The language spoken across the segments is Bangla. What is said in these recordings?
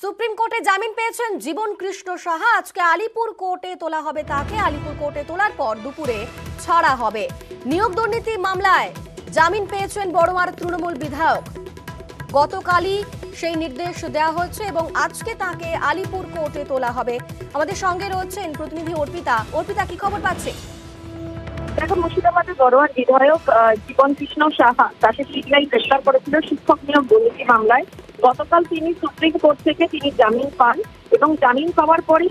সুপ্রিম কোর্টে জামিন পেয়েছেন জীবন কৃষ্ণ সাহা। আজকে আলিপুর কোর্টে তোলা হবে তাকে। আলিপুর কোর্টে তোলার পর দুপুরে ছাড়া হবে। নিয়োগ দুর্নীতি মামলায় জামিন পেয়েছেন বড়মার তৃণমূল বিধায়ক। গতকালই সেই নির্দেশ দেওয়া হয়েছে এবং আজকে তাকে আলিপুর কোর্টে তোলা হবে। আমাদের সঙ্গে রয়েছেন প্রতিনিধি অর্পিতা। অর্পিতা, কি খবর পাচ্ছে? দেখো, মুর্শিদাবাদের বড়োয়ার বিধায়ক জীবন কৃষ্ণ সাহা তাকে সিবিআই গ্রেফতার করেছিল শিক্ষক নিয়োগ দুর্নীতি মামলায়। গতকাল তিনি সুপ্রিম কোর্ট থেকে জামিন পান এবং জামিন পাওয়ার পরে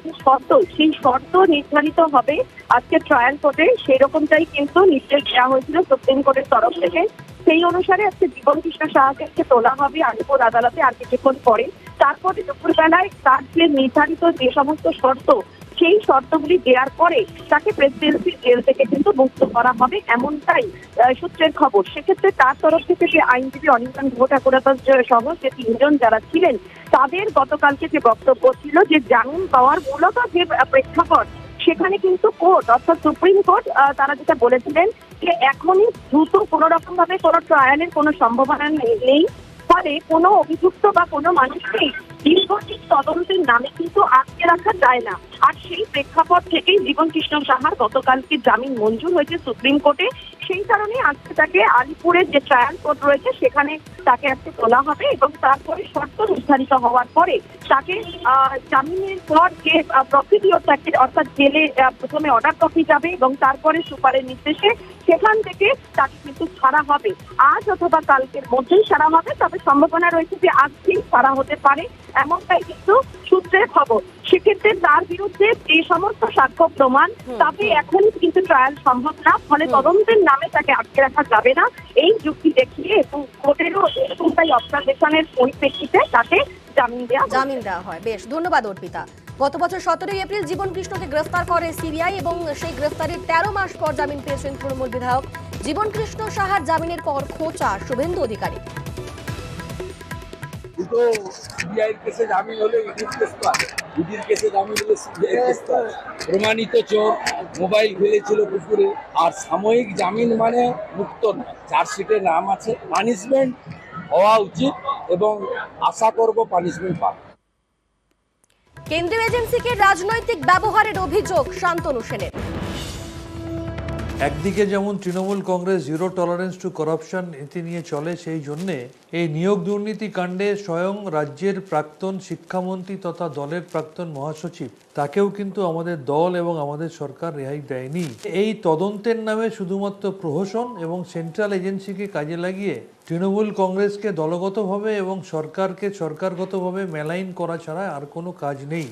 সেই শর্ত নির্ধারিত হবে আজকে ট্রায়াল কোর্টে। সেই রকমটাই কিন্তু নির্দেশ দেওয়া হয়েছিল সুপ্রিম কোর্টের তরফ থেকে। সেই অনুসারে আজকে জীবন কৃষ্ণ সাহাকে তোলা হবে আলিপুর আদালতে আর কিছুক্ষণ পরে। তারপরে দুপুরবেলায় তার যে নির্ধারিত যে সমস্ত শর্ত, সেই শর্তগুলি দেওয়ার পরে তাকে প্রেসিডেন্সি জেল থেকে কিন্তু মুক্ত করা হবে, এমনটাই সূত্রের খবর। সেক্ষেত্রে তার তরফ থেকে যে আইনজীবী অনির্বাণ ঠাকুরতা সহ যে তিনজন যারা ছিলেন, তাদের গতকালকে যে বক্তব্য ছিল যে জামিন পাওয়ার মূলত যে প্রেক্ষাপট, সেখানে কিন্তু কোর্ট অর্থাৎ সুপ্রিম কোর্ট তারা যেটা বলেছিলেন যে এখনই দ্রুত কোনো রকম ভাবে কোনো ট্রায়ালের কোনো সম্ভাবনা নেই। ফলে কোনো অভিযুক্ত বা কোনো মানুষকেই দীর্ঘদিন তদন্তের নামে কিন্তু আটকে রাখা যায় না। আর সেই প্রেক্ষাপট থেকেই জীবন কৃষ্ণ সাহার গতকালকে জামিন মঞ্জুর হয়েছে সুপ্রিম কোর্টে। সেই কারণে আজকে তাকে আলিপুরের যে ট্রায়াল কোর্ট রয়েছে সেখানে তাকে আজকে তোলা হবে এবং তারপরে শর্ত নির্ধারিত হওয়ার পরে তাকে জামিনের পর যে প্রসিডিওর থাকে, অর্থাৎ জেলে প্রথমে অর্ডার কপি যাবে এবং তারপরে সুপারের নির্দেশে সেখান থেকে তাকে কিন্তু ছাড়া হবে। আজ অথবা কালকের মধ্যেই ছাড়া হবে, তবে সম্ভাবনা রয়েছে যে আজকেই ছাড়া হতে পারে, এমনটাই কিন্তু সূত্রের খবর। সেক্ষেত্রে তার বিরুদ্ধে যে সমস্ত সাক্ষ্য প্রমাণ, তাতে এখনই কিন্তু ট্রায়াল সম্ভব না। ফলে তদন্তের নামে তাকে আটকে রাখা যাবে না, এই যুক্তি দেখিয়ে এবং কোর্টেরও এরকমটাই অবজারভেশনের পরিপ্রেক্ষিতে তাকে জামিন দেওয়া হয়। বেশ, ধন্যবাদ অর্পিতা। গত বছর 17 এপ্রিল জীবন কৃষ্ণকে গ্রেফতার করে সিবিআই এবং সেই গ্রেফতারের 13 মাস পর জামিন পেয়েছেন তৃণমূল বিধায়ক জীবন কৃষ্ণ সাহার। জামিনের পর খোঁচা শুভেন্দু অধিকারী। দুটো সিবিআইয়ের কেসে জামিন হলে ইডির কেস তো আছে, ইডির কেসে জামিন হলে সিবিআইয়ের কেস তো আছে। প্রমাণিত চোর, মোবাইল ফেলেছিল পুকুরে। আর সাময়িক জামিন মানে মুক্ত নয়, চার্জশিটের নাম আছে। পানিশমেন্ট হওয়া উচিত এবং আশা করব পানিশমেন্ট পাবে। কেন্দ্রীয় এজেন্সিকে রাজনৈতিক ব্যবহারের অভিযোগ শান্তনু সেনের। একদিকে যেমন Trinamool Congress zero tolerance two corruption নীতি নিয়ে চলে, সেই জন্যে এই নিয়োগ দুর্নীতি কাণ্ডে স্বয়ং রাজ্যের প্রাক্তন শিক্ষামন্ত্রী তথা দলের প্রাক্তন মহাসচিব, তাকেও কিন্তু আমাদের দল এবং আমাদের সরকার রেহাই দেয়নি। এই তদন্তের নামে শুধুমাত্র প্রহসন এবং সেন্ট্রাল এজেন্সিকে কাজে লাগিয়ে তৃণমূল কংগ্রেসকে দলগতভাবে এবং সরকারকে সরকারগতভাবে মেলাইন করা ছাড়া আর কোনো কাজ নেই।